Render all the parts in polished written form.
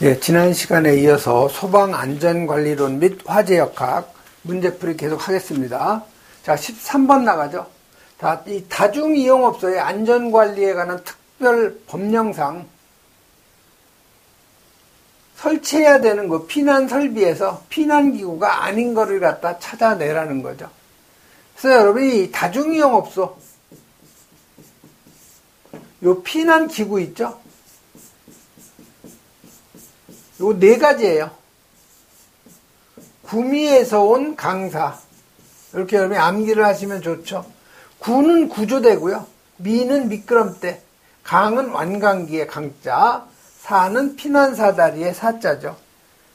예, 지난 시간에 이어서 소방안전관리론 및 화재역학 문제풀이 계속 하겠습니다. 자, 13번 나가죠. 자, 이 다중이용업소의 안전관리에 관한 특별 법령상 설치해야 되는 거 피난 설비에서 피난기구가 아닌 거를 갖다 찾아내라는 거죠. 그래서 여러분이 다중이용업소 요 피난기구 있죠? 요 네 가지예요. 구미에서 온 강사. 이렇게 여러분이 암기를 하시면 좋죠. 구는 구조대고요. 미는 미끄럼대. 강은 완강기의 강자. 사는 피난사다리의 사자죠.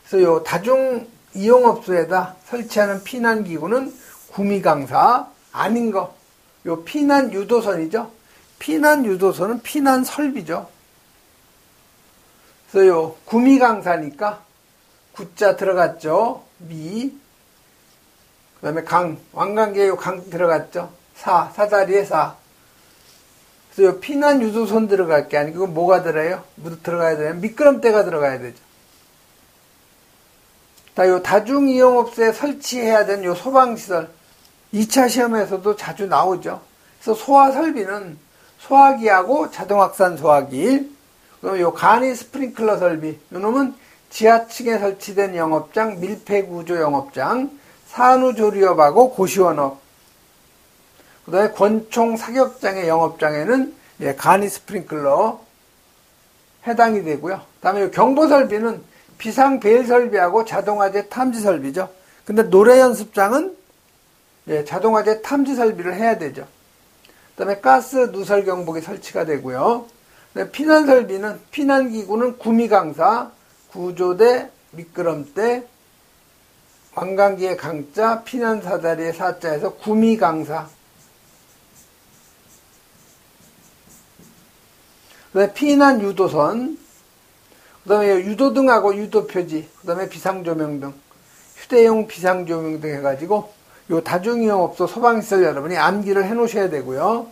그래서 요 다중이용업소에다 설치하는 피난기구는 구미강사. 아닌 거. 요 피난유도선이죠. 피난유도선은 피난설비죠. 그래서 요 구미강사니까 구자 들어갔죠. 미. 그 다음에 강. 완강기에 요 강 들어갔죠. 사다리에 사. 그래서 요 피난유도선 들어갈 게 아니고 뭐가 들어요? 뭐 들어가야 되냐? 미끄럼대가 들어가야 되죠. 자, 요 다중이용업소에 설치해야 되는 요 소방시설. 2차 시험에서도 자주 나오죠. 그래서 소화설비는 소화기하고 자동확산 소화기. 그럼 요 간이 스프링클러 설비. 요 놈은 지하층에 설치된 영업장, 밀폐구조 영업장, 산후조리업하고 고시원업. 그 다음에 권총 사격장의 영업장에는 간이 스프링클러 해당이 되고요. 그 다음에 요 경보설비는 비상배일 설비하고 자동화재 탐지 설비죠. 근데 노래연습장은 자동화재 탐지 설비를 해야 되죠. 그 다음에 가스 누설 경보기 설치가 되고요. 피난설비는 피난기구는 구미강사, 구조대, 미끄럼대, 완강기의 강자, 피난사다리의 사자에서 구미강사. 그다음에 피난유도선, 그다음에 유도등하고 유도표지, 그다음에 비상조명등, 휴대용 비상조명등 해가지고 요 다중이용업소 소방시설 여러분이 암기를 해놓으셔야 되고요.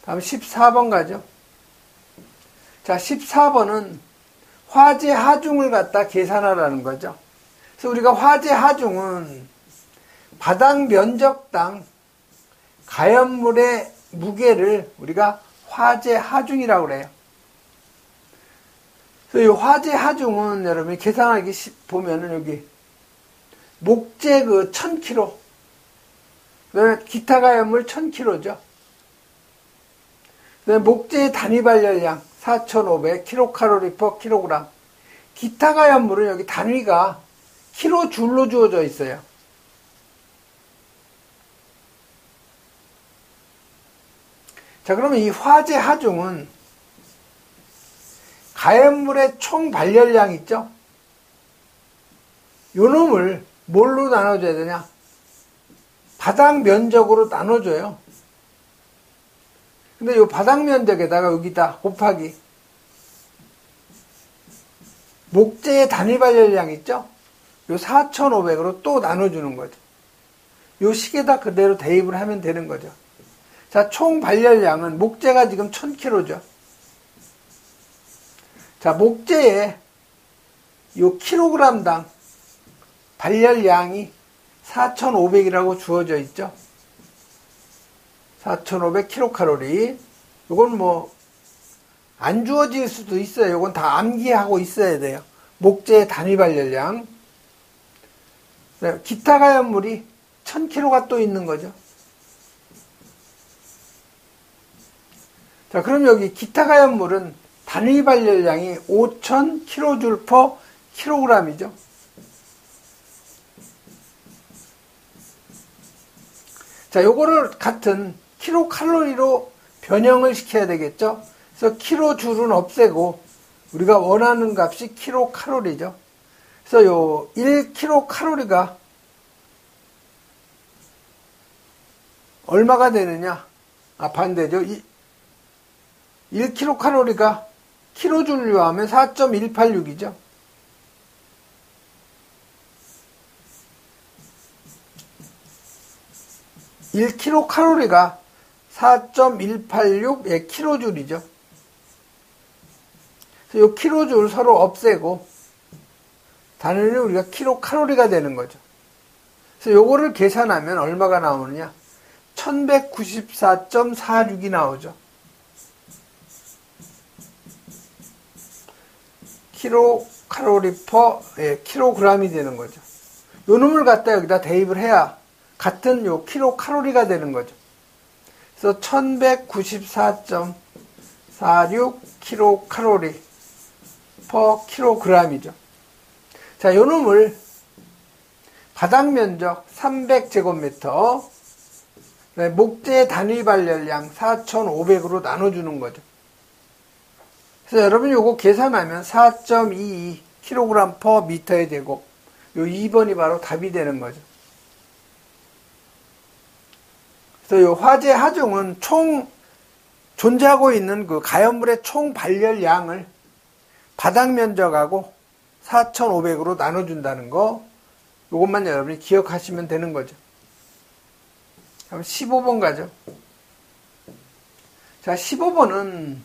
다음 14번 가죠. 자, 14번은 화재 하중을 갖다 계산하라는 거죠. 그래서 우리가 화재 하중은 바닥 면적당 가연물의 무게를 우리가 화재 하중이라고 그래요. 그래서 이 화재 하중은 여러분이 계산하기 보면은 여기 목재 1000kg, 그다음에 기타 가연물 1000kg죠. 그다음에 목재의 단위 발열량 4,500kcal/kg. 기타 가연물은 여기 단위가 킬로줄로 주어져 있어요. 자, 그러면 이 화재 하중은 가연물의 총 발열량 있죠? 요 놈을 뭘로 나눠줘야 되냐? 바닥 면적으로 나눠줘요. 근데 요 바닥 면적에다가 여기다 곱하기 목재의 단위 발열량 있죠? 요 4,500으로 또 나눠주는 거죠. 요 식에다 그대로 대입을 하면 되는 거죠. 자, 총 발열량은 목재가 지금 1000kg죠. 자, 목재의 요 킬로그램당 발열량이 4,500이라고 주어져 있죠. 4,500kcal. 요건 뭐 안 주어질 수도 있어요. 요건 다 암기하고 있어야 돼요. 목재의 단위 발열량. 기타 가연물이 1000kg가 또 있는 거죠. 자, 그럼 여기 기타 가연물은 단위 발열량이 5000kJ/kg이죠. 자, 요거를 같은 킬로칼로리로 변형을 시켜야 되겠죠. 그래서 킬로줄은 없애고 우리가 원하는 값이 킬로칼로리죠. 그래서 요 1킬로칼로리가 얼마가 되느냐? 반대죠. 1킬로칼로리가 킬로줄로 하면 4.186이죠. (1kcal) 4.186 킬로줄이죠. 그래서 이 킬로줄 서로 없애고 단위는 우리가 킬로칼로리가 되는 거죠. 그래서 요거를 계산하면 얼마가 나오느냐? 1194.46이 나오죠. 킬로칼로리 퍼 킬로그램이 되는 거죠. 요 놈을 갖다 여기다 대입을 해야 같은 요 킬로칼로리가 되는 거죠. 그래서 1194.46 킬로칼로리 퍼 킬로그램이죠. 자, 요 놈을 바닥 면적 300제곱미터, 목재 단위 발열량 4,500으로 나눠주는 거죠. 그래서 여러분 요거 계산하면 4.22 kg per 미터에 되고, 요 2번이 바로 답이 되는 거죠. 그래서 요 화재 하중은 총 존재하고 있는 그 가연물의 총 발열량을 바닥 면적하고 4,500으로 나눠준다는 거, 요것만 여러분이 기억하시면 되는 거죠. 그럼 15번 가죠. 자, 15번은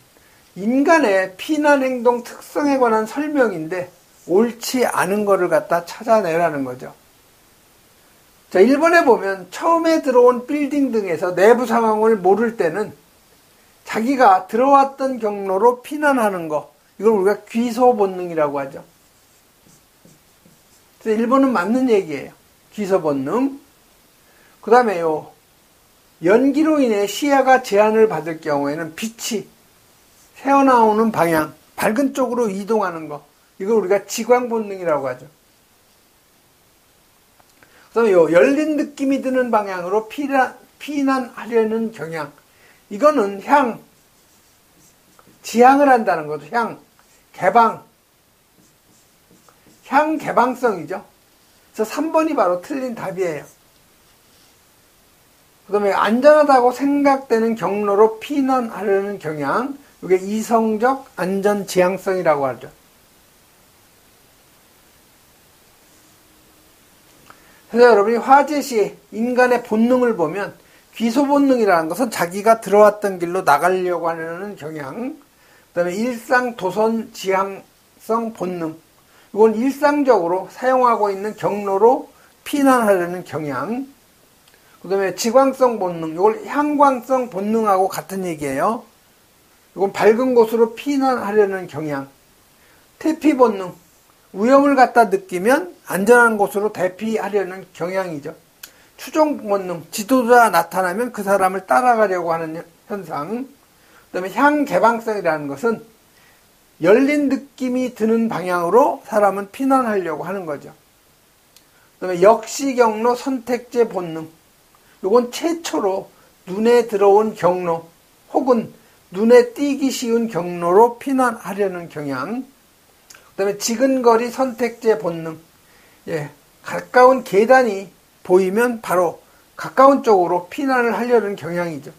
인간의 피난 행동 특성에 관한 설명인데 옳지 않은 거를 갖다 찾아내라는 거죠. 자, 1번에 보면 처음에 들어온 빌딩 등에서 내부 상황을 모를 때는 자기가 들어왔던 경로로 피난하는 거, 이걸 우리가 귀소 본능이라고 하죠. 그래서 1번은 맞는 얘기예요. 귀소 본능. 그 다음에요, 연기로 인해 시야가 제한을 받을 경우에는 빛이 새어나오는 방향, 밝은 쪽으로 이동하는 거, 이걸 우리가 지광 본능이라고 하죠. 그다음에 요 열린 느낌이 드는 방향으로 피난하려는 경향, 이거는 지향을 한다는 거죠. 향 개방성이죠. 그래서 3번이 바로 틀린 답이에요. 그 다음에 안전하다고 생각되는 경로로 피난하려는 경향, 이게 이성적 안전 지향성이라고 하죠. 그래서 여러분이 화재 시 인간의 본능을 보면 귀소 본능이라는 것은 자기가 들어왔던 길로 나가려고 하는 경향, 그 다음에 일상 도선 지향성 본능, 이건 일상적으로 사용하고 있는 경로로 피난하려는 경향, 그 다음에 지광성 본능, 이걸 향광성 본능하고 같은 얘기예요. 이건 밝은 곳으로 피난하려는 경향. 대피 본능, 위험을 갖다 느끼면 안전한 곳으로 대피하려는 경향이죠. 추종 본능, 지도자 나타나면 그 사람을 따라가려고 하는 현상. 그 다음에 향개방성이라는 것은 열린 느낌이 드는 방향으로 사람은 피난하려고 하는 거죠. 그 다음에 역시경로 선택제 본능, 이건 최초로 눈에 들어온 경로 혹은 눈에 띄기 쉬운 경로로 피난하려는 경향. 그 다음에 지근거리 선택제 본능, 가까운 계단이 보이면 바로 가까운 쪽으로 피난을 하려는 경향이죠.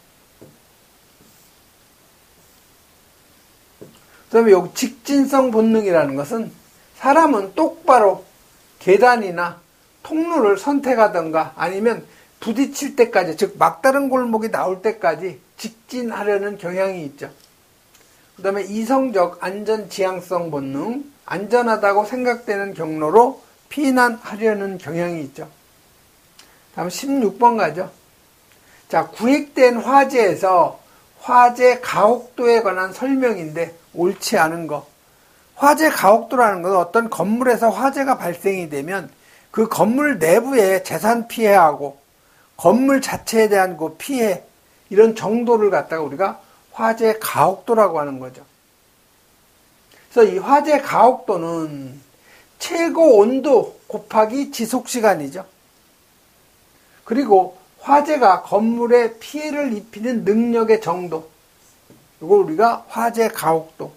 그 다음에 요 직진성 본능이라는 것은 사람은 똑바로 계단이나 통로를 선택하던가 아니면 부딪힐 때까지, 즉 막다른 골목이 나올 때까지 직진하려는 경향이 있죠. 그 다음에 이성적 안전 지향성 본능, 안전하다고 생각되는 경로로 피난하려는 경향이 있죠. 다음 16번 가죠. 자, 구획된 화재에서 화재 가혹도에 관한 설명인데 옳지 않은 거. 화재 가혹도라는 것은 어떤 건물에서 화재가 발생이 되면 그 건물 내부의 재산 피해하고 건물 자체에 대한 그 피해, 이런 정도를 갖다가 우리가 화재 가혹도라고 하는 거죠. 그래서 이 화재 가혹도는 최고 온도 곱하기 지속시간이죠. 그리고 화재가 건물에 피해를 입히는 능력의 정도, 이걸 우리가 화재 가혹도.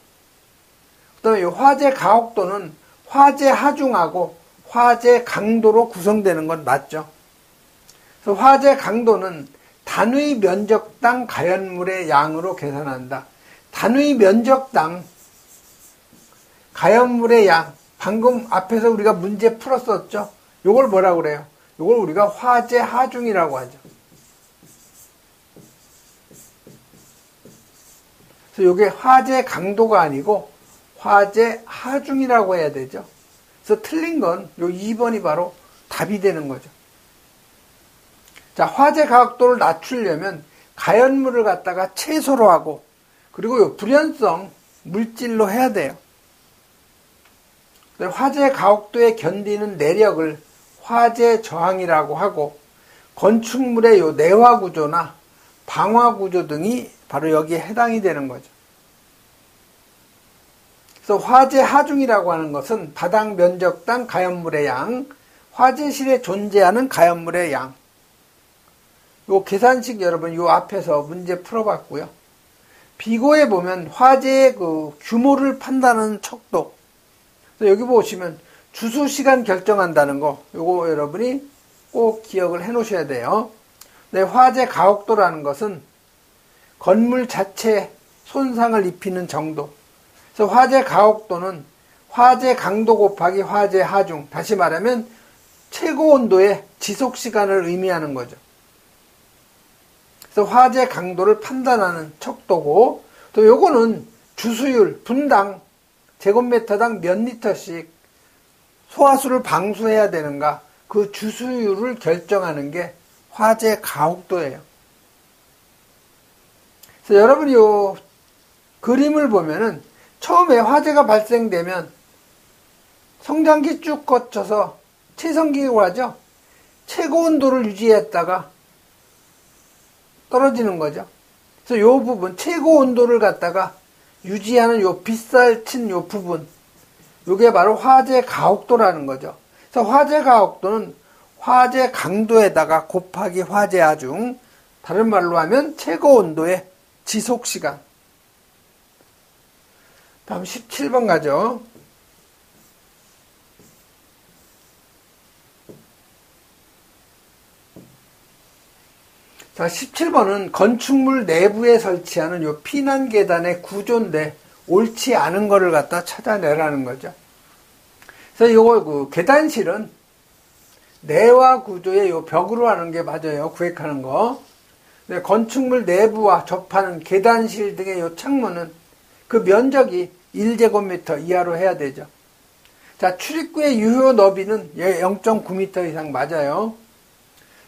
그 다음에 이 화재 가혹도는 화재 하중하고 화재 강도로 구성되는 건 맞죠. 그래서 화재 강도는 단위 면적당 가연물의 양으로 계산한다. 단위 면적당 가연물의 양, 방금 앞에서 우리가 문제 풀었었죠. 이걸 뭐라고 그래요? 이걸 우리가 화재 하중이라고 하죠. 그래서 이게 화재 강도가 아니고 화재 하중이라고 해야 되죠. 그래서 틀린 건 요 2번이 바로 답이 되는 거죠. 자, 화재 가혹도를 낮추려면 가연물을 갖다가 채소로 하고, 그리고 요 불연성 물질로 해야 돼요. 화재 가혹도에 견디는 내력을 화재 저항이라고 하고, 건축물의 요 내화 구조나 방화 구조 등이 바로 여기에 해당이 되는 거죠. 그래서 화재 하중이라고 하는 것은 바닥 면적당 가연물의 양, 화재실에 존재하는 가연물의 양. 요 계산식 여러분 요 앞에서 문제 풀어봤고요. 비고에 보면 화재의 그 규모를 판단하는 척도. 여기 보시면 주수시간 결정한다는 거, 요거 여러분이 꼭 기억을 해 놓으셔야 돼요. 네, 화재 가혹도라는 것은 건물 자체에 손상을 입히는 정도. 그래서 화재 가혹도는 화재 강도 곱하기 화재 하중. 다시 말하면 최고 온도의 지속 시간을 의미하는 거죠. 그래서 화재 강도를 판단하는 척도고, 또 요거는 주수율, 분당, 제곱미터당 몇 리터씩 소화수를 방수해야 되는가, 그 주수율을 결정하는 게 화재 가혹도예요. 그래서 여러분이 요 그림을 보면은 처음에 화재가 발생되면 성장기 쭉 거쳐서 채성기라고 하죠. 최고 온도를 유지했다가 떨어지는 거죠. 그래서 요 부분, 최고 온도를 갖다가 유지하는 요 빗살 친 요 부분, 요게 바로 화재 가혹도라는 거죠. 그래서 화재 가혹도는 화재 강도에다가 곱하기 화재 하중, 다른 말로 하면 최고 온도의 지속 시간. 다음 17번 가죠. 자, 17번은 건축물 내부에 설치하는 요 피난 계단의 구조인데 옳지 않은 거를 갖다 찾아내라는 거죠. 그래서 요거 그 계단실은 내화 구조의 요 벽으로 하는 게 맞아요. 구획하는 거. 근데 건축물 내부와 접하는 계단실 등의 요 창문은 그 면적이 1제곱미터 이하로 해야 되죠. 자, 출입구의 유효 너비는 0.9m 이상 맞아요.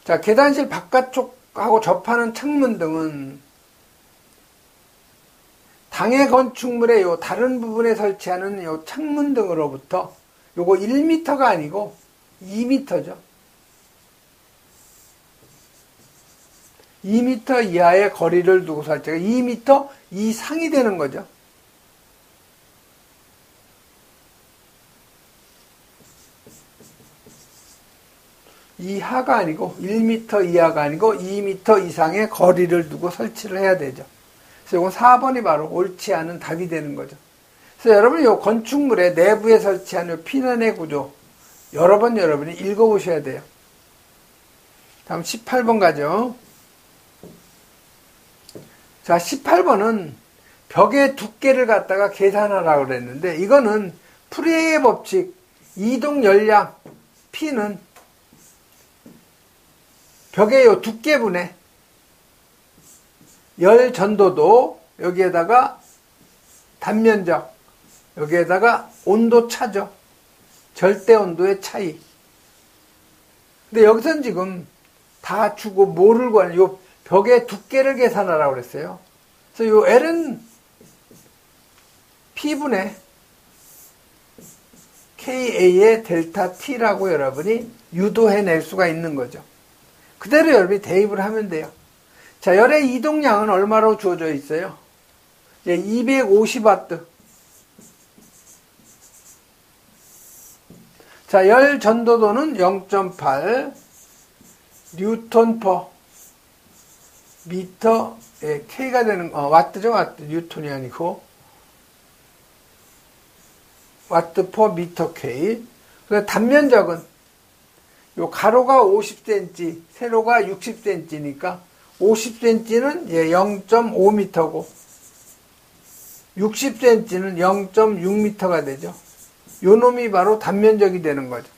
자, 계단실 바깥쪽하고 접하는 창문 등은 당해 건축물의 요 다른 부분에 설치하는 요 창문 등으로부터 요거 1m가 아니고 2m죠. 2m 이하의 거리를 두고 설치가 2m 이상이 되는 거죠. 이하가 아니고 1m 이하가 아니고 2m 이상의 거리를 두고 설치를 해야 되죠. 그래서 이건 4번이 바로 옳지 않은 답이 되는 거죠. 그래서 여러분 이 건축물의 내부에 설치한 피난의 구조 여러 번 여러분이 읽어보셔야 돼요. 다음 18번 가죠. 자, 18번은 벽의 두께를 갖다가 계산하라고 그랬는데 이거는 프레의 법칙, 이동 열량 P는 벽의 요 두께분에 열 전도도, 여기에다가 단면적, 여기에다가 온도 차죠. 절대 온도의 차이. 근데 여기서는 지금 다 주고 뭐를 구하는, 요 벽의 두께를 계산하라고 그랬어요. 그래서 요 L은 P분의 KA의 델타 T라고 여러분이 유도해낼 수가 있는 거죠. 그대로 여러분이 대입을 하면 돼요. 자, 열의 이동량은 얼마로 주어져 있어요? 250W. 자, 열 전도도는 0.8 뉴턴 퍼 미터, K가 되는, 와트죠, 와트. 뉴턴이 아니고. 와트 퍼 미터 K. 그래서 단면적은 요 가로가 50cm, 세로가 60cm니까 50cm는 0.5m고 60cm는 0.6m가 되죠. 요 놈이 바로 단면적이 되는 거죠.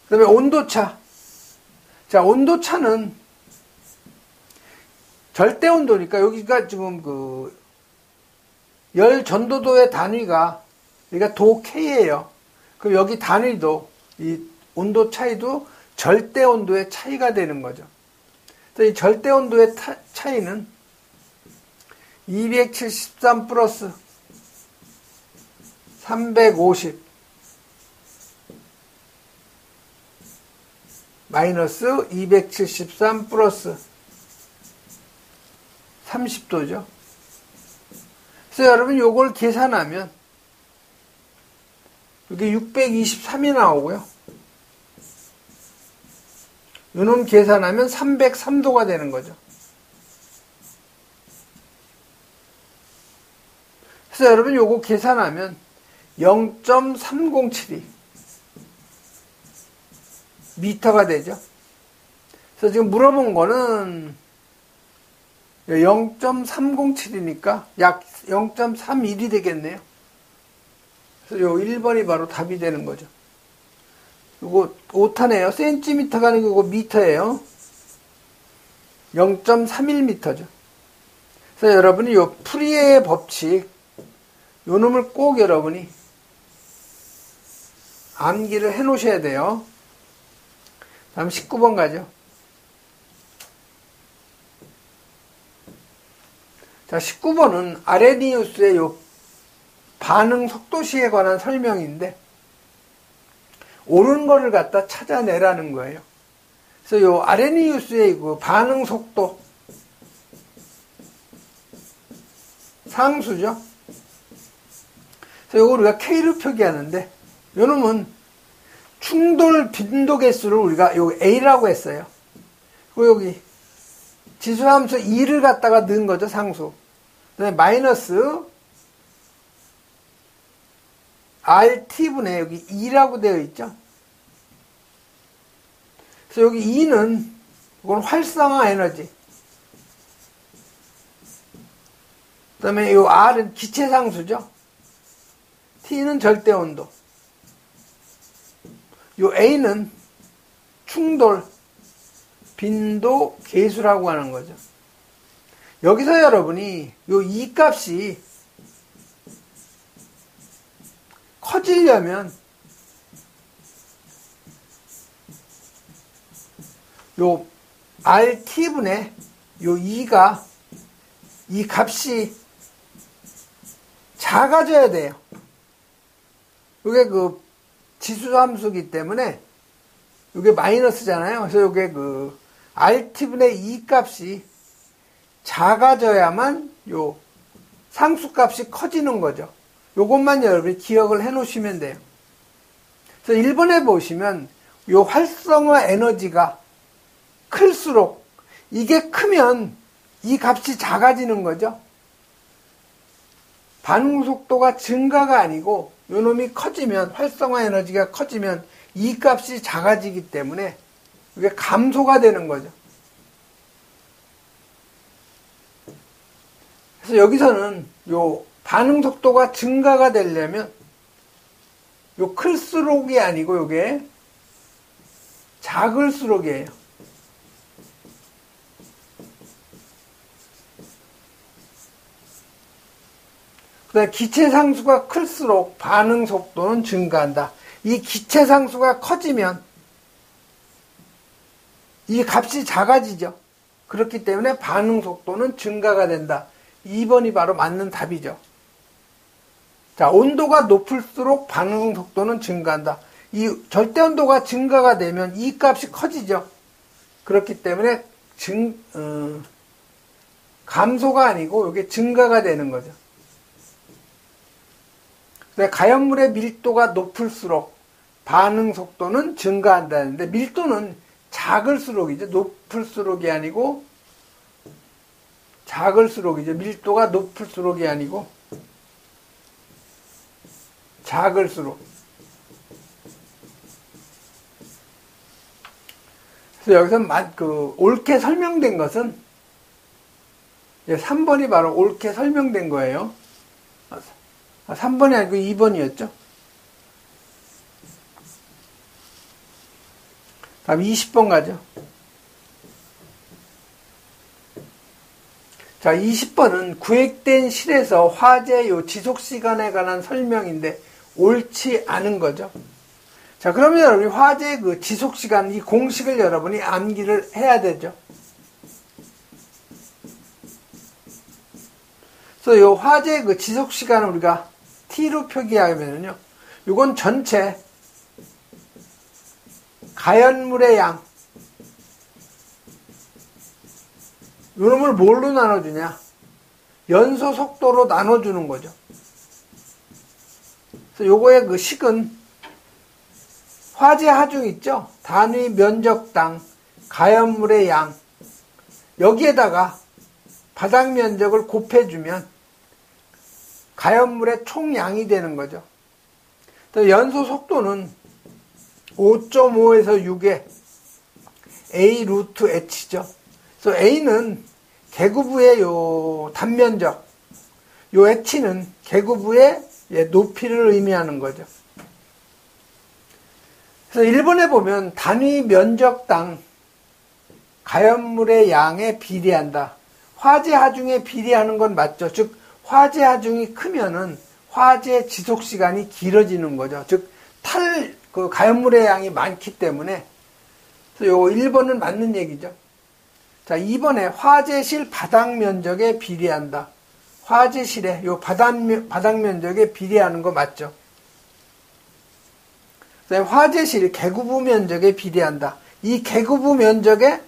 그 다음에 온도차. 자, 온도차는 절대 온도니까 여기가 지금 열 전도도의 단위가 여기가 도 K예요. 그럼 여기 단위도, 이 온도 차이도 절대 온도의 차이가 되는 거죠. 그래서 이 절대 온도의 차이는 273 플러스 350 마이너스 273 플러스 30도죠. 그래서 여러분 요걸 계산하면 이게 623이 나오고요. 요놈 계산하면 303도가 되는 거죠. 그래서 여러분 요거 계산하면 0.307이 미터가 되죠. 그래서 지금 물어본 거는 0.307이니까 약 0.31이 되겠네요. 그래서 요 1번이 바로 답이 되는 거죠. 이거 오타네요. 센티미터가 아니고 이거 미터예요. 0.31미터죠. 그래서 여러분이 요 프리에의 법칙, 요 놈을 꼭 여러분이 암기를 해 놓으셔야 돼요. 다음 19번 가죠. 자, 19번은 아레니우스의 요 반응 속도시에 관한 설명인데, 옳은 거를 갖다 찾아내라는 거예요. 그래서 요 아레니우스의 그 반응 속도 상수죠. 그래서 요걸 우리가 K로 표기하는데, 요 놈은 충돌 빈도 개수를 우리가 요 A라고 했어요. 그리고 여기 지수함수 2를 갖다가 넣은 거죠, 상수. 그다음에 마이너스 RT분의 여기 2라고 되어 있죠. 그래서 여기 2는 이건 활성화 에너지. 그 다음에 이 R은 기체 상수죠. T는 절대 온도. 요 A는 충돌 빈도 계수라고 하는 거죠. 여기서 여러분이 요 E 값이 커지려면 요 RT분의 요 E가 이 값이 작아져야 돼요. 이게 그 지수함수기 때문에 이게 마이너스잖아요. 그래서 이게 그 RT분의 E 값이 작아져야만 요 상수값이 커지는 거죠. 요것만 여러분이 기억을 해 놓으시면 돼요. 그래서 1번에 보시면 요 활성화 에너지가 클수록 이게 크면 이 값이 작아지는 거죠. 반응 속도가 증가가 아니고 요 놈이 커지면, 활성화 에너지가 커지면 이 값이 작아지기 때문에 이게 감소가 되는 거죠. 그래서 여기서는 요 반응 속도가 증가가 되려면 요 클수록이 아니고 요게 작을수록이에요. 그다음에 기체 상수가 클수록 반응 속도는 증가한다. 이 기체 상수가 커지면 이 값이 작아지죠. 그렇기 때문에 반응 속도는 증가가 된다. 2번이 바로 맞는 답이죠. 자, 온도가 높을수록 반응 속도는 증가한다. 이 절대 온도가 증가가 되면 이 값이 커지죠. 그렇기 때문에 감소가 아니고 이게 증가가 되는 거죠. 가연물의 밀도가 높을수록 반응 속도는 증가한다는데, 밀도는 작을수록이죠. 높을수록이 아니고 작을수록이죠. 밀도가 높을수록이 아니고 작을수록. 그래서 여기서 옳게 설명된 것은 3번이 바로 옳게 설명된 거예요. 3번이 아니고 2번이었죠. 다음 20번 가죠. 자, 20번은 구획된 실에서 화재 요 지속시간에 관한 설명인데, 옳지 않은 거죠. 자, 그러면 여러분이 화재의 그 지속시간, 이 공식을 여러분이 암기를 해야 되죠. 그래서 요 화재의 그 지속시간을 우리가 T로 표기하면은요, 요건 전체 가연물의 양, 요놈을 뭘로 나눠주냐? 연소 속도로 나눠주는 거죠. 그래서 요거의 그 식은 화재 하중 있죠? 단위 면적당 가연물의 양, 여기에다가 바닥 면적을 곱해주면 가연물의 총량이 되는 거죠. 또 연소 속도는 5.5에서 6의 A 루트 H죠. 그래서 A는 개구부의 요 단면적, 요 H는 개구부의 높이를 의미하는 거죠. 그래서 1번에 보면 단위 면적당 가연물의 양에 비례한다. 화재 하중에 비례하는 건 맞죠. 즉 화재 하중이 크면은 화재 지속 시간이 길어지는 거죠. 즉 그 가연물의 양이 많기 때문에. 그래서 요 1번은 맞는 얘기죠. 자, 2번에 화재실 바닥 면적에 비례한다. 화재실에 요 바닥 면적에 비례하는 거 맞죠. 그다음에 화재실 개구부 면적에 비례한다. 이 개구부 면적에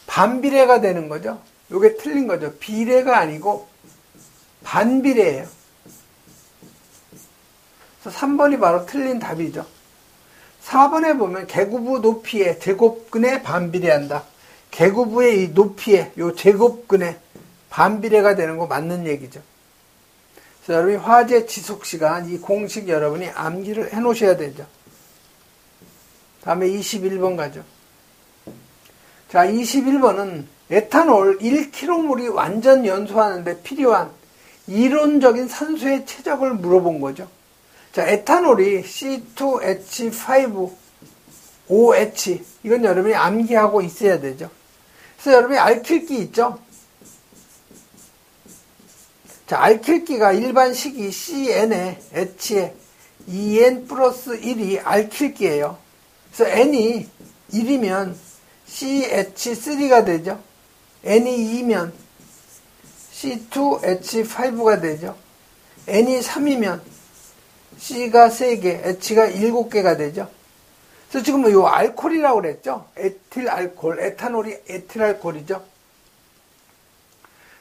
반비례가 되는 거죠. 요게 틀린 거죠. 비례가 아니고 반비례예요. 그래서 3번이 바로 틀린 답이죠. 4번에 보면 개구부 높이의 제곱근에 반비례한다. 개구부의 이 높이의 요 제곱근에 반비례가 되는 거 맞는 얘기죠. 그래서 여러분이 화재 지속시간 이 공식 여러분이 암기를 해 놓으셔야 되죠. 다음에 21번 가죠. 자, 21번은 에탄올 1kg몰이 완전 연소하는데 필요한 이론적인 산소의 최적을 물어본 거죠. 자, 에탄올이 C2H5OH, 이건 여러분이 암기하고 있어야 되죠. 그래서 여러분이 알킬기 있죠? 자, 알킬기가 일반 식이 CN에 H에 2N 플러스 1이 알킬기예요. 그래서 N이 1이면 CH3가 되죠. N이 2면 C2H5가 되죠. N이 3이면 C가 3개, H가 7개가 되죠. 그래서 지금 요 알코올이라고 그랬죠. 에틸알코올, 에탄올이 에틸알코올이죠.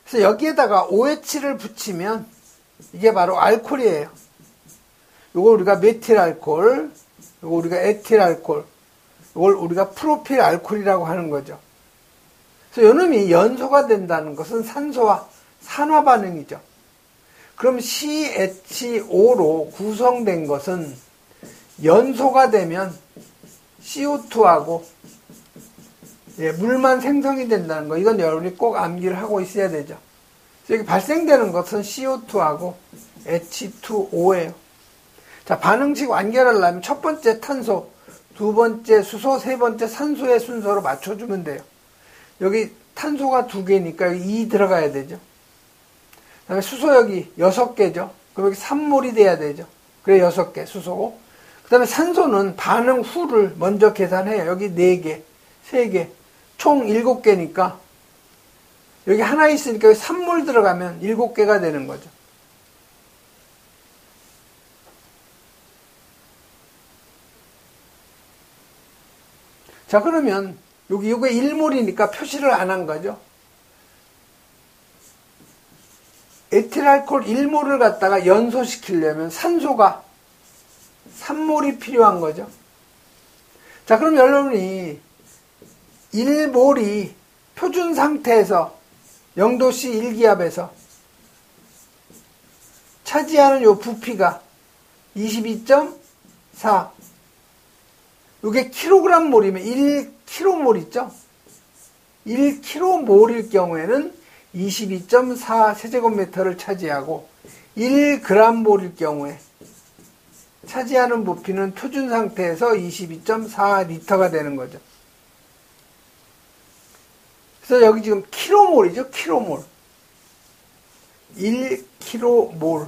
그래서 여기에다가 OH를 붙이면 이게 바로 알코올이에요. 요걸 우리가 메틸알코올, 요걸 우리가 에틸알코올, 요걸 우리가 프로필알코올이라고 하는 거죠. 그래서 요놈이 연소가 된다는 것은 산소와 산화 반응이죠. 그럼 CHO로 구성된 것은 연소가 되면 CO2하고 물만 생성이 된다는 거, 이건 여러분이 꼭 암기를 하고 있어야 되죠. 여기 발생되는 것은 CO2하고 H2O예요. 자, 반응식 완결하려면 첫 번째 탄소, 두 번째 수소, 세 번째 산소의 순서로 맞춰주면 돼요. 여기 탄소가 2개니까 여기 2 들어가야 되죠. 그 다음에 수소 여기 6개죠. 그럼 여기 3몰이 돼야 되죠. 그래 6개 수소고. 그 다음에 산소는 반응 후를 먼저 계산해요. 여기 4개, 3개, 총 7개니까 여기 하나 있으니까 여기 3몰 들어가면 7개가 되는 거죠. 자, 그러면 여기 이게 1몰이니까 표시를 안 한 거죠. 에틸알코올 1몰을 갖다가 연소시키려면 산소가 3몰이 필요한 거죠. 자, 그럼 여러분이 1몰이 표준 상태에서 0도씨 1기압에서 차지하는 요 부피가 22.4. 이게 킬로그램몰이면 1km몰 있죠? 1km몰일 경우에는 22.4 세제곱미터를 차지하고 1g몰일 경우에 차지하는 부피는 표준 상태에서 22.4 리터가 되는 거죠. 그래서 여기 지금 킬로몰이죠. 킬로몰. 1km몰.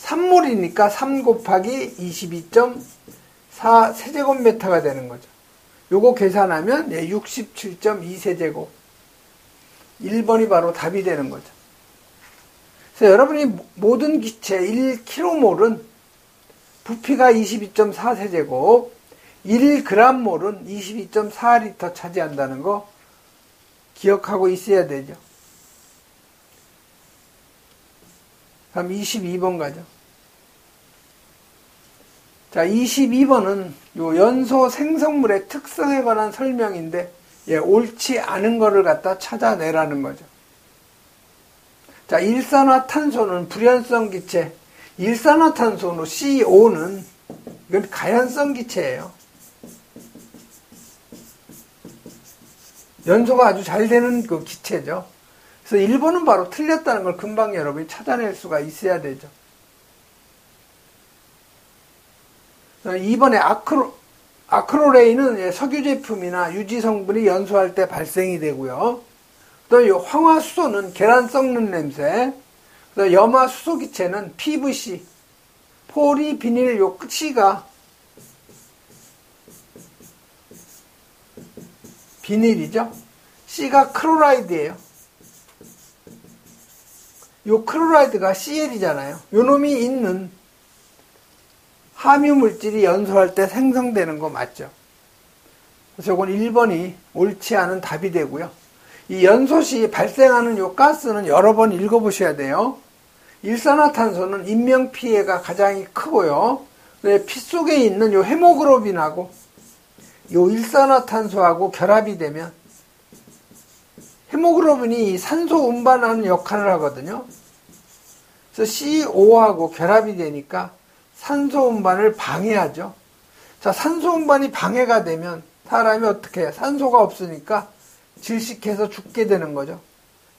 3몰이니까 3 곱하기 22.4 세제곱미터가 되는 거죠. 요거 계산하면 67.2세제곱. 1번이 바로 답이 되는 거죠. 그래서 여러분이 모든 기체 1km몰은 부피가 22.4세제곱, 1g몰은 22.4L 차지한다는 거 기억하고 있어야 되죠. 다음 22번 가죠. 자, 22번은 요 연소 생성물의 특성에 관한 설명인데, 옳지 않은 거를 갖다 찾아내라는 거죠. 자, 일산화탄소는 불연성 기체, 일산화탄소는 CO는 이건 가연성 기체예요. 연소가 아주 잘 되는 그 기체죠. 그래서 1번은 바로 틀렸다는 걸 금방 여러분이 찾아낼 수가 있어야 되죠. 2번에 아크로레인은 석유 제품이나 유지 성분이 연소할 때 발생이 되고요. 또 이 황화수소는 계란 썩는 냄새, 또 염화수소 기체는 PVC, 포리비닐 요 C가 비닐이죠. C가 크로라이드예요. 요 크로라이드가 CL이잖아요. 요 놈이 있는 함유 물질이 연소할 때 생성되는 거 맞죠? 그래서 이건 1번이 옳지 않은 답이 되고요. 이 연소 시 발생하는 요 가스는 여러 번 읽어보셔야 돼요. 일산화탄소는 인명피해가 가장 크고요. 피 속에 있는 요 헤모글로빈하고 요 일산화탄소하고 결합이 되면 헤모글로빈이 산소 운반하는 역할을 하거든요. 그래서 CO하고 결합이 되니까 산소 운반을 방해하죠. 자, 산소 운반이 방해가 되면 사람이 어떻게 해요? 산소가 없으니까 질식해서 죽게 되는 거죠.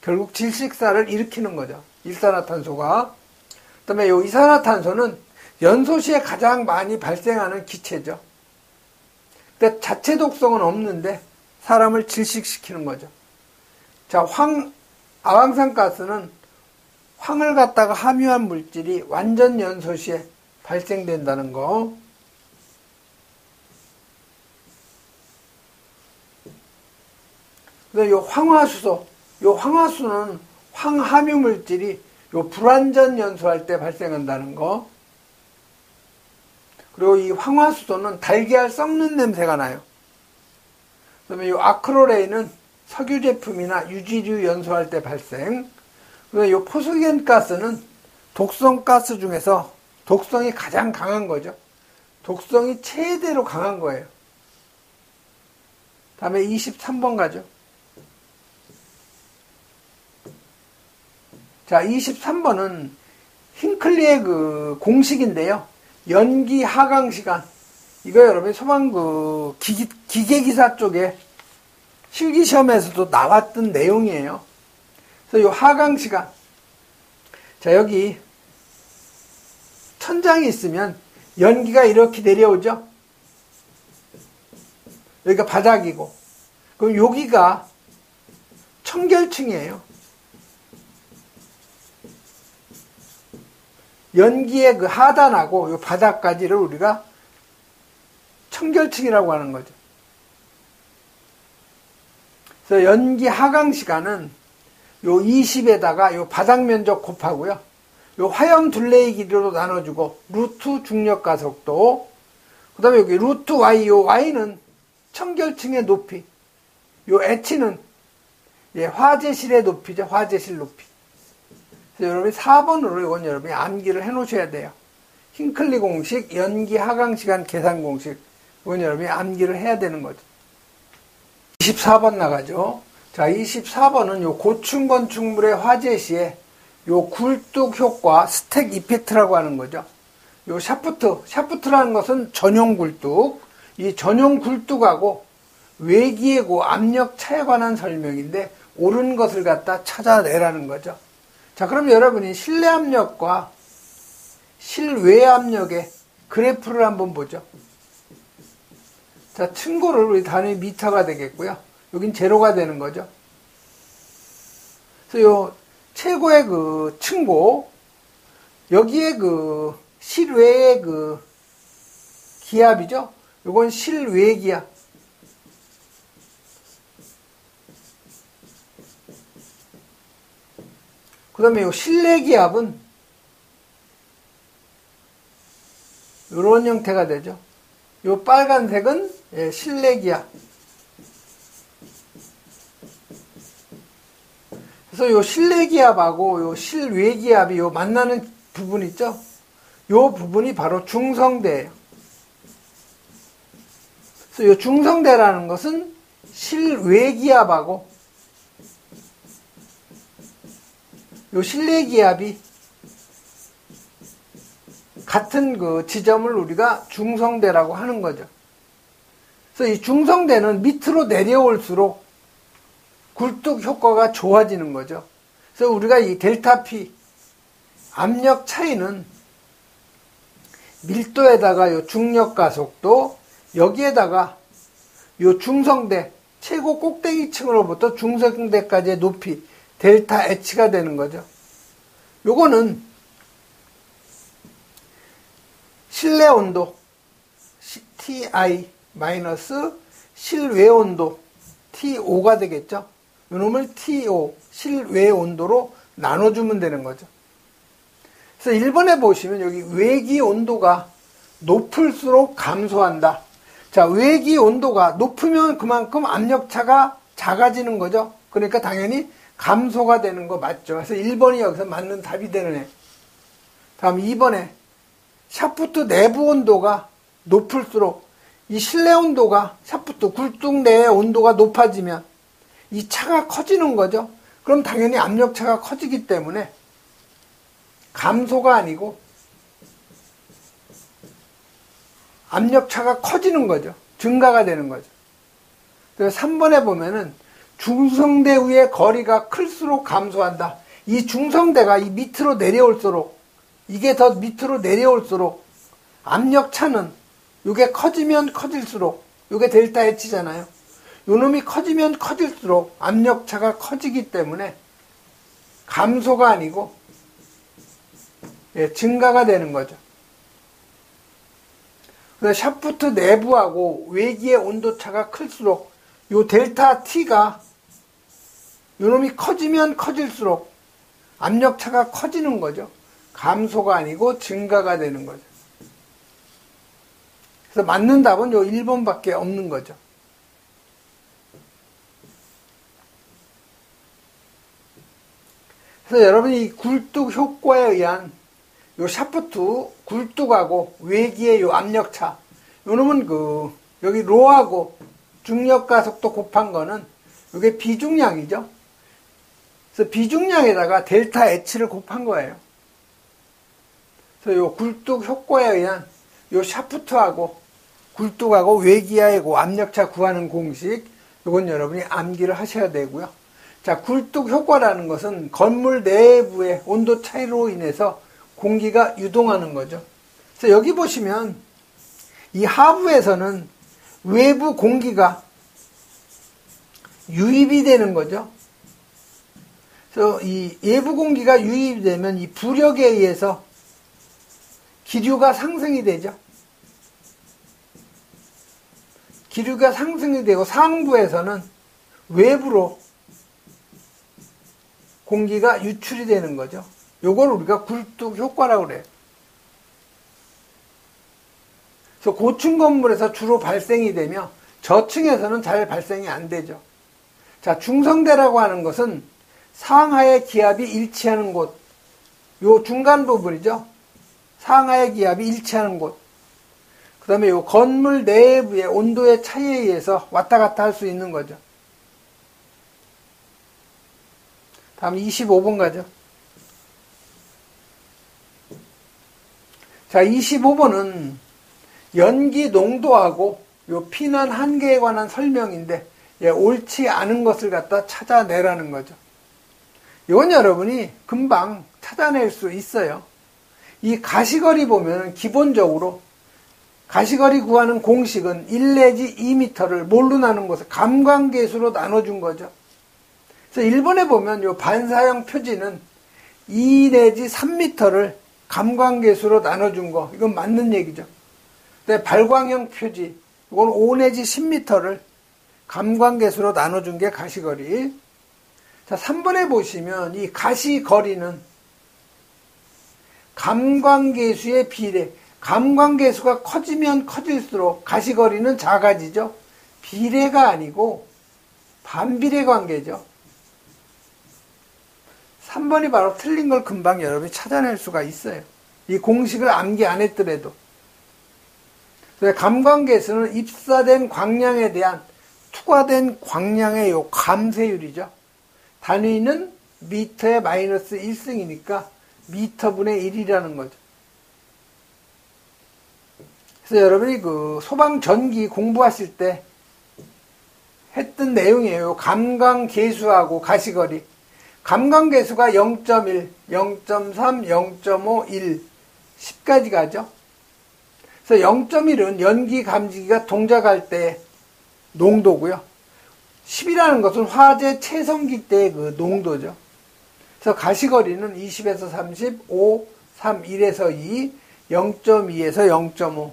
결국 질식사를 일으키는 거죠. 일산화탄소가. 그다음에 이 이산화탄소는 연소 시에 가장 많이 발생하는 기체죠. 근데 자체 독성은 없는데 사람을 질식시키는 거죠. 자, 아황산가스는 황을 갖다가 함유한 물질이 완전 연소 시에 발생된다는 거. 요 황화수소는 황함유 물질이 요 불완전 연소할 때 발생한다는 거. 그리고 이 황화수소는 달걀 썩는 냄새가 나요. 그다음에 요 아크로레인은 석유 제품이나 유지류 연소할 때 발생. 그리고 요 포스겐 가스는 독성 가스 중에서 독성이 가장 강한 거죠. 독성이 최대로 강한 거예요. 다음에 23번 가죠. 자, 23번은 힌클리의 그 공식인데요. 연기 하강 시간. 이거 여러분이 소방 기계기사 쪽에 실기시험에서도 나왔던 내용이에요. 그래서 요 하강 시간. 자, 여기 천장이 있으면 연기가 이렇게 내려오죠. 여기가 바닥이고. 그럼 여기가 청결층이에요. 연기의 그 하단하고 요 바닥까지를 우리가 청결층이라고 하는 거죠. 그래서 연기 하강 시간은 요 20에다가 요 바닥 면적 곱하고요. 요 화염 둘레의 길이로 나눠주고 루트 중력 가속도, 그 다음에 여기 루트 y, 요 y는 청결층의 높이, 요 h는 화재실의 높이죠. 화재실 높이. 그래서 여러분이 4번으로 이건 여러분이 암기를 해 놓으셔야 돼요. 힌클리 공식, 연기 하강 시간 계산 공식. 이건 여러분이 암기를 해야 되는 거죠. 24번 나가죠. 자, 24번은 요 고층 건축물의 화재 시에 요 굴뚝 효과, 스택 이펙트라고 하는 거죠. 요 샤프트라는 것은 전용 굴뚝. 이 전용 굴뚝하고 외기예고 압력 차에 관한 설명인데 옳은 것을 갖다 찾아내라는 거죠. 자, 그럼 여러분이 실내 압력과 실외 압력의 그래프를 한번 보죠. 자, 층고를 우리 단위 미터가 되겠고요. 여긴 제로가 되는 거죠. 그래서 요 최고의 그 층고, 여기에 그 실외의 그 기압이죠. 요건 실외 기압. 그 다음에 요 실내 기압은 요런 형태가 되죠. 요 빨간색은 실내 기압. 그래서 요 실내 기압하고 요 실외 기압이 요 만나는 부분 있죠? 요 부분이 바로 중성대예요. 그래서 요 중성대라는 것은 실외 기압하고 요 실내 기압이 같은 그 지점을 우리가 중성대라고 하는 거죠. 그래서 이 중성대는 밑으로 내려올수록 굴뚝 효과가 좋아지는 거죠. 그래서 우리가 이 델타 P 압력 차이는 밀도에다가 요 중력 가속도, 여기에다가 요 중성대 최고 꼭대기층으로부터 중성대까지의 높이 델타 H가 되는 거죠. 요거는 실내 온도 TI 마이너스 실외 온도 TO가 되겠죠. 요놈을 TO 실외 온도로 나눠주면 되는 거죠. 그래서 1번에 보시면 여기 외기 온도가 높을수록 감소한다. 자, 외기 온도가 높으면 그만큼 압력차가 작아지는 거죠. 그러니까 당연히 감소가 되는 거 맞죠. 그래서 1번이 여기서 맞는 답이 되는 애. 다음 2번에 샤프트 내부 온도가 높을수록 이 실내 온도가 샤프트 굴뚝 내의 온도가 높아지면 이 차가 커지는 거죠. 그럼 당연히 압력차가 커지기 때문에 감소가 아니고 압력차가 커지는 거죠. 증가가 되는 거죠. 그래서 3번에 보면은 중성대 위의 거리가 클수록 감소한다. 이 중성대가 이 밑으로 내려올수록, 이게 더 밑으로 내려올수록 압력차는 이게 커지면 커질수록, 이게 델타 H잖아요. 요놈이 커지면 커질수록 압력차가 커지기 때문에 감소가 아니고 증가가 되는 거죠. 그래서 샤프트 내부하고 외기의 온도차가 클수록 요 델타 T가 요놈이 커지면 커질수록 압력차가 커지는 거죠. 감소가 아니고 증가가 되는 거죠. 그래서 맞는 답은 요 1번밖에 없는 거죠. 그래서 여러분이 이 굴뚝 효과에 의한 요 샤프트 굴뚝하고 외기의 요 압력차, 요놈은 그 여기 로하고 중력 가속도 곱한 거는 이게 비중량이죠. 그래서 비중량에다가 델타 H를 곱한 거예요. 그래서 요 굴뚝 효과에 의한 요 샤프트하고 굴뚝하고 외기하고 압력차 구하는 공식, 요건 여러분이 암기를 하셔야 되고요. 자, 굴뚝 효과라는 것은 건물 내부의 온도 차이로 인해서 공기가 유동하는 거죠. 그래서 여기 보시면 이 하부에서는 외부 공기가 유입이 되는 거죠. 그래서 이 외부 공기가 유입이 되면 이 부력에 의해서 기류가 상승이 되죠. 기류가 상승이 되고 상부에서는 외부로 공기가 유출이 되는 거죠. 요걸 우리가 굴뚝 효과라고 그래요. 그래서 고층 건물에서 주로 발생이 되며 저층에서는 잘 발생이 안 되죠. 자, 중성대라고 하는 것은 상하의 기압이 일치하는 곳, 요 중간 부분이죠. 상하의 기압이 일치하는 곳. 그 다음에 요 건물 내부의 온도의 차이에 의해서 왔다 갔다 할 수 있는 거죠. 다음 25번 가죠. 자, 25번은 연기 농도하고 요 피난 한계에 관한 설명인데, 옳지 않은 것을 갖다 찾아내라는 거죠. 이건 여러분이 금방 찾아낼 수 있어요. 이 가시거리 보면 기본적으로 가시거리 구하는 공식은 1 내지 2m를 뭘로 나눈 것을 감광계수로 나눠준 거죠. 그래서 1번에 보면 요 반사형 표지는 2 내지 3m를 감광계수로 나눠준 거, 이건 맞는 얘기죠. 근데 발광형 표지, 이건 5 내지 10m를 감광계수로 나눠준 게 가시거리. 자, 3번에 보시면 이 가시거리는 감광계수의 비례, 감광계수가 커지면 커질수록 가시거리는 작아지죠. 비례가 아니고 반비례 관계죠. 3번이 바로 틀린 걸 금방 여러분이 찾아낼 수가 있어요. 이 공식을 암기 안 했더라도. 감광계수는 입사된 광량에 대한 투과된 광량의 요 감세율이죠. 단위는 미터에 마이너스 1승이니까 미터분의 1이라는 거죠. 그래서 여러분이 그 소방전기 공부하실 때 했던 내용이에요. 감광계수하고 가시거리. 감광계수가 0.1, 0.3, 0.5, 1, 10까지 가죠. 그래서 0.1은 연기 감지기가 동작할 때 농도고요. 10이라는 것은 화재 체성기 때의 그 농도죠. 그래서 가시거리는 20에서 30, 5, 3, 1에서 2, 0.2에서 0.5.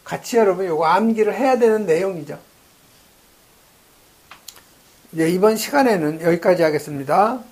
같이 여러분 요거 암기를 해야 되는 내용이죠. 이제 이번 시간에는 여기까지 하겠습니다.